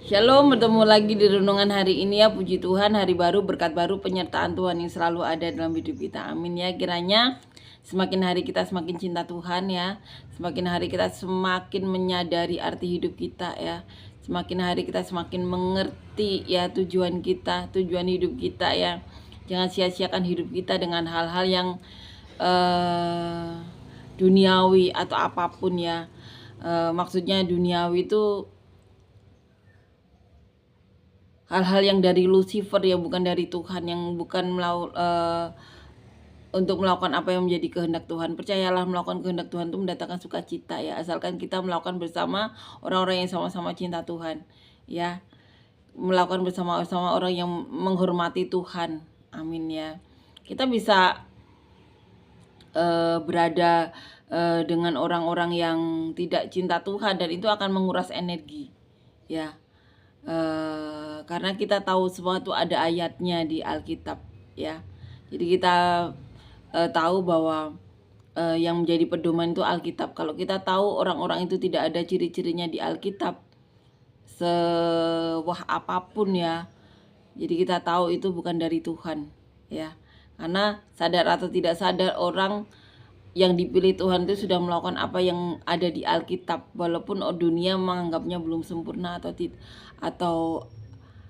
Shalom, bertemu lagi di renungan hari ini ya. Puji Tuhan, hari baru, berkat baru, penyertaan Tuhan yang selalu ada dalam hidup kita. Amin ya. Kiranya semakin hari kita semakin cinta Tuhan ya. Semakin hari kita semakin menyadari arti hidup kita ya. Semakin hari kita semakin mengerti ya tujuan kita, tujuan hidup kita ya. Jangan sia-siakan hidup kita dengan hal-hal yang duniawi atau apapun ya. Maksudnya duniawi itu hal-hal yang dari Lucifer ya, bukan dari Tuhan, yang bukan untuk melakukan apa yang menjadi kehendak Tuhan. Percayalah, melakukan kehendak Tuhan itu mendatangkan sukacita ya, asalkan kita melakukan bersama orang-orang yang sama-sama cinta Tuhan ya, melakukan bersama-sama orang yang menghormati Tuhan. Amin ya. Kita bisa berada dengan orang-orang yang tidak cinta Tuhan, dan itu akan menguras energi ya. Karena kita tahu semua itu ada ayatnya di Alkitab ya. Jadi kita tahu bahwa yang menjadi pedoman itu Alkitab. Kalau kita tahu orang-orang itu tidak ada ciri-cirinya di Alkitab, sewah apapun ya, jadi kita tahu itu bukan dari Tuhan ya. Karena sadar atau tidak sadar, orang yang dipilih Tuhan itu sudah melakukan apa yang ada di Alkitab, walaupun dunia menganggapnya belum sempurna atau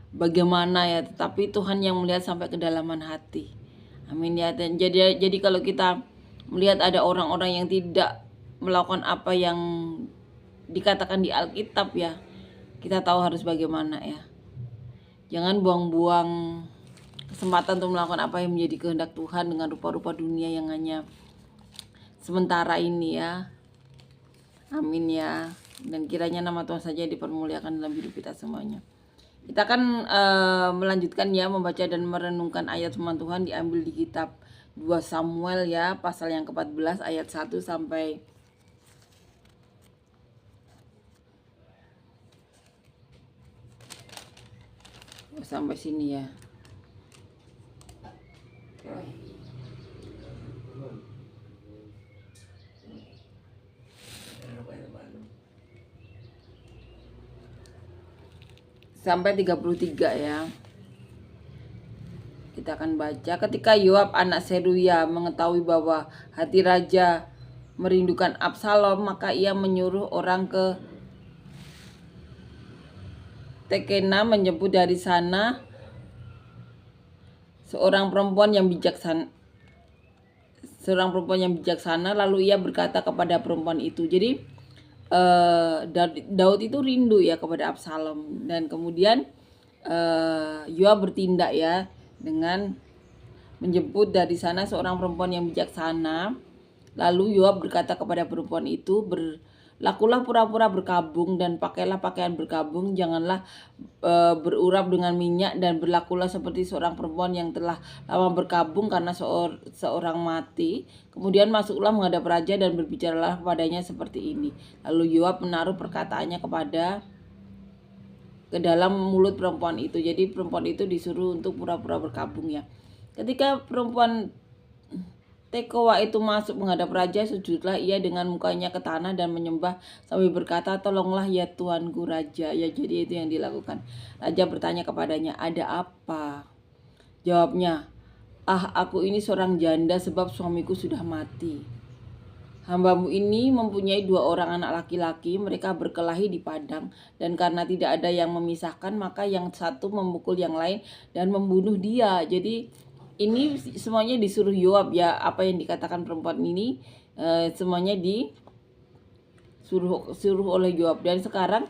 bagaimana ya, tetapi Tuhan yang melihat sampai kedalaman hati. Amin ya. Dan jadi kalau kita melihat ada orang-orang yang tidak melakukan apa yang dikatakan di Alkitab ya, kita tahu harus bagaimana ya. Jangan buang-buang kesempatan untuk melakukan apa yang menjadi kehendak Tuhan dengan rupa-rupa dunia yang hanya sementara ini ya. Amin ya. Dan kiranya nama Tuhan saja dipermuliakan dalam hidup kita semuanya. Kita akan melanjutkan ya, membaca dan merenungkan ayat firman Tuhan diambil di kitab 2 Samuel ya, pasal yang ke-14 ayat 1 sampai sini ya. Sampai 33 ya. Kita akan baca. Ketika Yoab anak Seruya mengetahui bahwa hati raja merindukan Absalom, maka ia menyuruh orang ke Tekena menjemput dari sana seorang perempuan yang bijaksana. Lalu ia berkata kepada perempuan itu. Jadi Daud itu rindu ya kepada Absalom, dan kemudian Yoab bertindak ya dengan menjemput dari sana seorang perempuan yang bijaksana. Lalu Yoab berkata kepada perempuan itu, berlakulah pura-pura berkabung dan pakailah pakaian berkabung, janganlah berurap dengan minyak, dan berlakulah seperti seorang perempuan yang telah lama berkabung karena seorang mati. Kemudian masuklah menghadap raja dan berbicaralah kepadanya seperti ini. Lalu Yoab menaruh perkataannya ke dalam mulut perempuan itu. Jadi perempuan itu disuruh untuk pura-pura berkabung ya. Ketika perempuan Tekoa itu masuk menghadap raja, sujudlah ia dengan mukanya ke tanah dan menyembah sambil berkata, tolonglah ya tuanku raja. Ya, jadi itu yang dilakukan. Raja bertanya kepadanya, ada apa? Jawabnya, aku ini seorang janda sebab suamiku sudah mati. Hambamu ini mempunyai 2 orang anak laki-laki, mereka berkelahi di padang, dan karena tidak ada yang memisahkan, maka yang satu memukul yang lain dan membunuh dia. Jadi ini semuanya disuruh Yoab ya, apa yang dikatakan perempuan ini semuanya disuruh oleh Yoab. Dan sekarang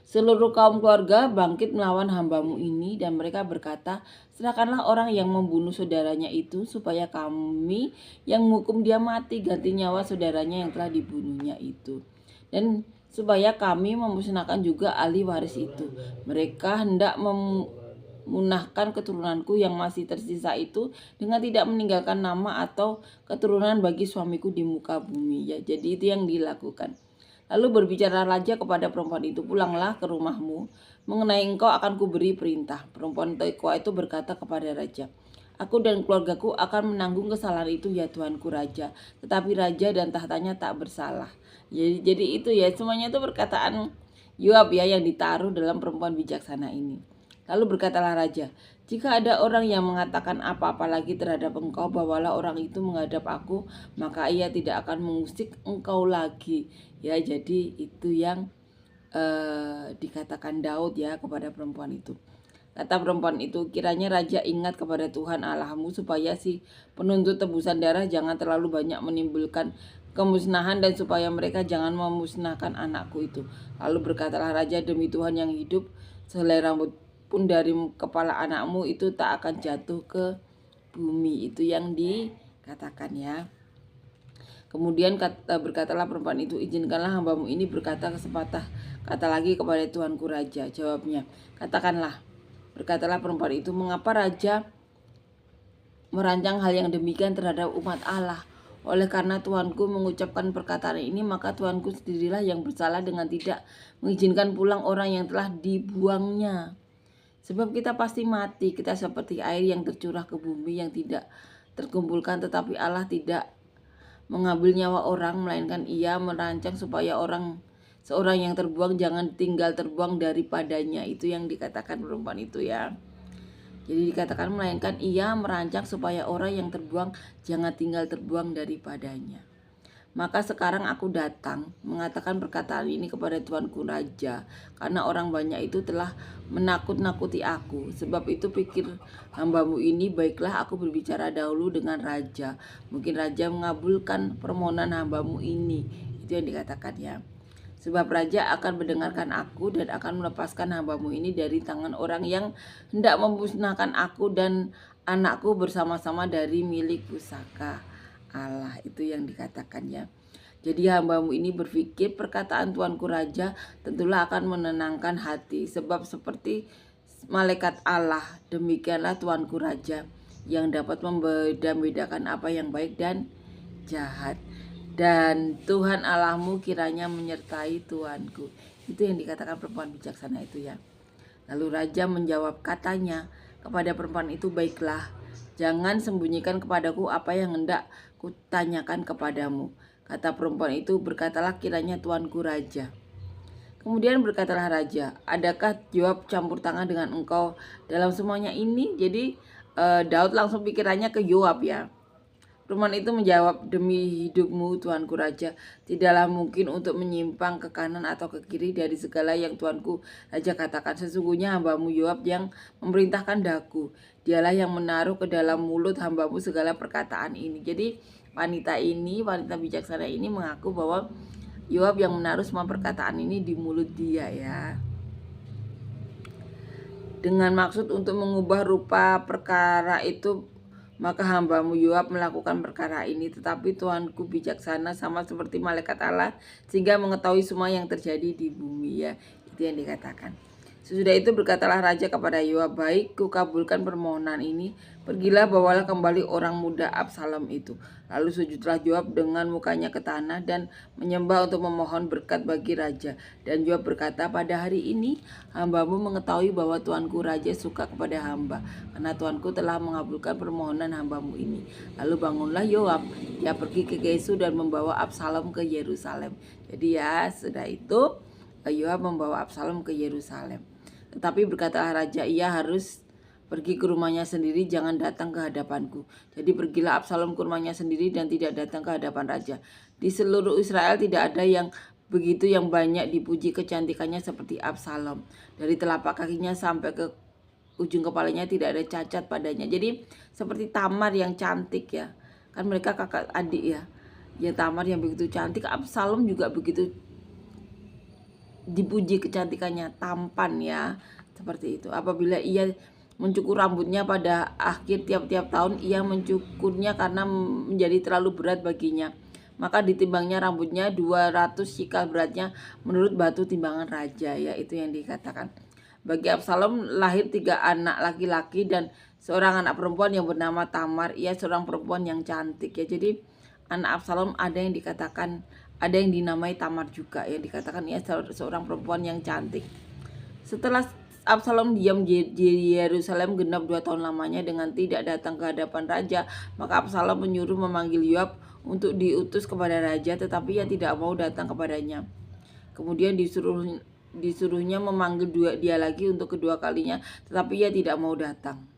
seluruh kaum keluarga bangkit melawan hambamu ini, dan mereka berkata, serahkanlah orang yang membunuh saudaranya itu, supaya kami yang menghukum dia mati ganti nyawa saudaranya yang telah dibunuhnya itu, dan supaya kami memusnahkan juga ahli waris itu. Mereka hendak memunahkan keturunanku yang masih tersisa itu dengan tidak meninggalkan nama atau keturunan bagi suamiku di muka bumi ya. Jadi itu yang dilakukan. Lalu berbicara raja kepada perempuan itu, pulanglah ke rumahmu, mengenai engkau akan kuberi perintah. Perempuan Tekoa itu berkata kepada raja, aku dan keluargaku akan menanggung kesalahan itu ya tuanku raja, tetapi raja dan tahtanya tak bersalah. Jadi itu ya, semuanya itu perkataan Yoab ya yang ditaruh dalam perempuan bijaksana ini. Lalu berkatalah raja, jika ada orang yang mengatakan apa-apa lagi terhadap engkau, bawalah orang itu menghadap aku, maka ia tidak akan mengusik engkau lagi. Ya, jadi itu yang dikatakan Daud ya kepada perempuan itu. Kata perempuan itu, kiranya raja ingat kepada Tuhan Allahmu supaya si penuntut tebusan darah jangan terlalu banyak menimbulkan kemusnahan dan supaya mereka jangan memusnahkan anakku itu. Lalu berkatalah raja, demi Tuhan yang hidup, sehelai rambut pun dari kepala anakmu itu tak akan jatuh ke bumi. Itu yang dikatakan ya. Kemudian berkatalah perempuan itu, izinkanlah hambamu ini berkata sepatah kata lagi kepada Tuanku raja. Jawabnya, berkatalah perempuan itu, mengapa raja merancang hal yang demikian terhadap umat Allah? Oleh karena Tuanku mengucapkan perkataan ini, maka Tuanku sendirilah yang bersalah dengan tidak mengizinkan pulang orang yang telah dibuangnya. Sebab kita pasti mati, kita seperti air yang tercurah ke bumi yang tidak terkumpulkan, tetapi Allah tidak mengambil nyawa orang, melainkan ia merancang supaya seorang yang terbuang jangan tinggal terbuang daripadanya. Itu yang dikatakan perempuan itu ya. Jadi dikatakan melainkan ia merancang supaya orang yang terbuang jangan tinggal terbuang daripadanya. Maka sekarang aku datang mengatakan perkataan ini kepada Tuanku Raja, karena orang banyak itu telah menakut-nakuti aku. Sebab itu pikir hambamu ini, baiklah aku berbicara dahulu dengan Raja. Mungkin Raja mengabulkan permohonan hambamu ini. Itu yang dikatakan ya. Sebab Raja akan mendengarkan aku dan akan melepaskan hambamu ini dari tangan orang yang hendak memusnahkan aku dan anakku bersama-sama dari milik pusaka Allah. Itu yang dikatakan ya. Jadi hambamu ini berpikir perkataan Tuanku Raja tentulah akan menenangkan hati. Sebab seperti malaikat Allah, demikianlah Tuanku Raja yang dapat membedakan apa yang baik dan jahat. Dan Tuhan Allahmu kiranya menyertai Tuanku. Itu yang dikatakan perempuan bijaksana itu ya. Lalu Raja menjawab katanya kepada perempuan itu, baiklah, jangan sembunyikan kepadaku apa yang hendak kutanyakan kepadamu. Kata perempuan itu, berkatalah kiranya Tuanku Raja. Kemudian berkatalah Raja, adakah Yoab campur tangan dengan engkau dalam semuanya ini? Jadi Daud langsung pikirannya ke Yoab ya. Perempuan itu menjawab, demi hidupmu Tuanku Raja, tidaklah mungkin untuk menyimpang ke kanan atau ke kiri dari segala yang Tuanku Raja katakan. Sesungguhnya hambamu Yoab yang memerintahkan daku. Dialah yang menaruh ke dalam mulut hambamu segala perkataan ini. Jadi wanita bijaksana ini mengaku bahwa Yoab yang menaruh semua perkataan ini di mulut dia ya. Dengan maksud untuk mengubah rupa perkara itu, maka hambamu Yoab melakukan perkara ini. Tetapi Tuanku bijaksana sama seperti malaikat Allah, sehingga mengetahui semua yang terjadi di bumi ya. Itu yang dikatakan. Sesudah itu berkatalah Raja kepada Yoab, baik, kukabulkan permohonan ini, pergilah bawalah kembali orang muda Absalom itu. Lalu sujudlah Yoab dengan mukanya ke tanah dan menyembah untuk memohon berkat bagi Raja. Dan Yoab berkata, pada hari ini hambamu mengetahui bahwa Tuanku Raja suka kepada hamba, karena Tuanku telah mengabulkan permohonan hambamu ini. Lalu bangunlah Yoab, dia pergi ke Gesu dan membawa Absalom ke Yerusalem. Jadi ya, sudah itu Yoab membawa Absalom ke Yerusalem. Tetapi berkatalah Raja, ia harus pergi ke rumahnya sendiri, jangan datang ke hadapanku. Jadi pergilah Absalom ke rumahnya sendiri dan tidak datang ke hadapan Raja. Di seluruh Israel tidak ada yang begitu yang banyak dipuji kecantikannya seperti Absalom. Dari telapak kakinya sampai ke ujung kepalanya tidak ada cacat padanya. Jadi seperti Tamar yang cantik ya. Kan mereka kakak adik ya. Ya Tamar yang begitu cantik, Absalom juga begitu dipuji kecantikannya, tampan ya, seperti itu. Apabila ia mencukur rambutnya pada akhir tiap-tiap tahun, ia mencukurnya karena menjadi terlalu berat baginya. Maka ditimbangnya rambutnya 200 shikal beratnya menurut batu timbangan raja ya. Itu yang dikatakan. Bagi Absalom lahir 3 anak laki-laki dan seorang anak perempuan yang bernama Tamar. Ia seorang perempuan yang cantik ya. Jadi anak Absalom ada yang dinamai Tamar juga, yang dikatakan ia seorang perempuan yang cantik. Setelah Absalom diam di Yerusalem genap 2 tahun lamanya dengan tidak datang ke hadapan raja, maka Absalom menyuruh memanggil Yoab untuk diutus kepada raja, tetapi ia tidak mau datang kepadanya. Kemudian disuruh disuruhnya memanggil dia lagi untuk kedua kalinya, tetapi ia tidak mau datang.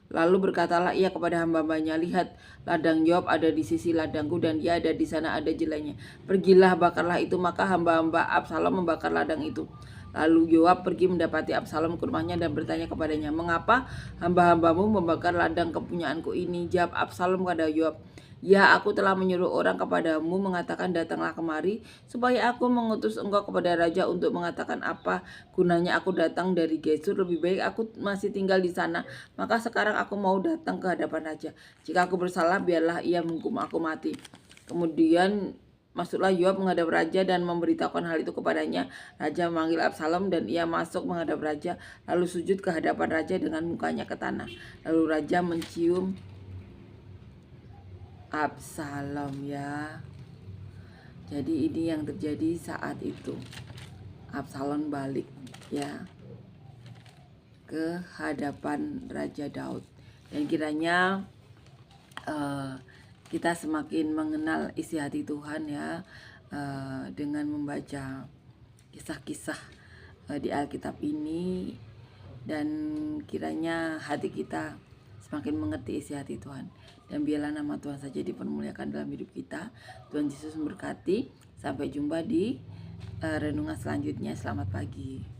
Lalu berkatalah ia kepada hamba-hambanya, lihat, ladang Yoab ada di sisi ladangku dan dia ada di sana ada jelainya. Pergilah, bakarlah itu. Maka hamba-hamba Absalom membakar ladang itu. Lalu Yoab pergi mendapati Absalom ke rumahnya dan bertanya kepadanya, mengapa hamba-hambamu membakar ladang kepunyaanku ini? Jawab Absalom kepada Yoab, ya, aku telah menyuruh orang kepadamu mengatakan, datanglah kemari supaya aku mengutus engkau kepada raja untuk mengatakan, apa gunanya aku datang dari Gesur, lebih baik aku masih tinggal di sana. Maka sekarang aku mau datang ke hadapan raja. Jika aku bersalah, biarlah ia menghukum aku mati. Kemudian masuklah Yoab menghadap raja dan memberitahukan hal itu kepadanya. Raja memanggil Absalom dan ia masuk menghadap raja, lalu sujud ke hadapan raja dengan mukanya ke tanah. Lalu raja mencium Absalom, ya. Jadi ini yang terjadi saat itu. Absalom balik, ya, ke hadapan Raja Daud. Dan kiranya kita semakin mengenal isi hati Tuhan, ya, dengan membaca kisah-kisah di Alkitab ini, dan kiranya hati kita semakin mengerti isi hati Tuhan, dan biarlah nama Tuhan saja dipermuliakan dalam hidup kita. Tuhan Yesus memberkati. Sampai jumpa di renungan selanjutnya. Selamat pagi.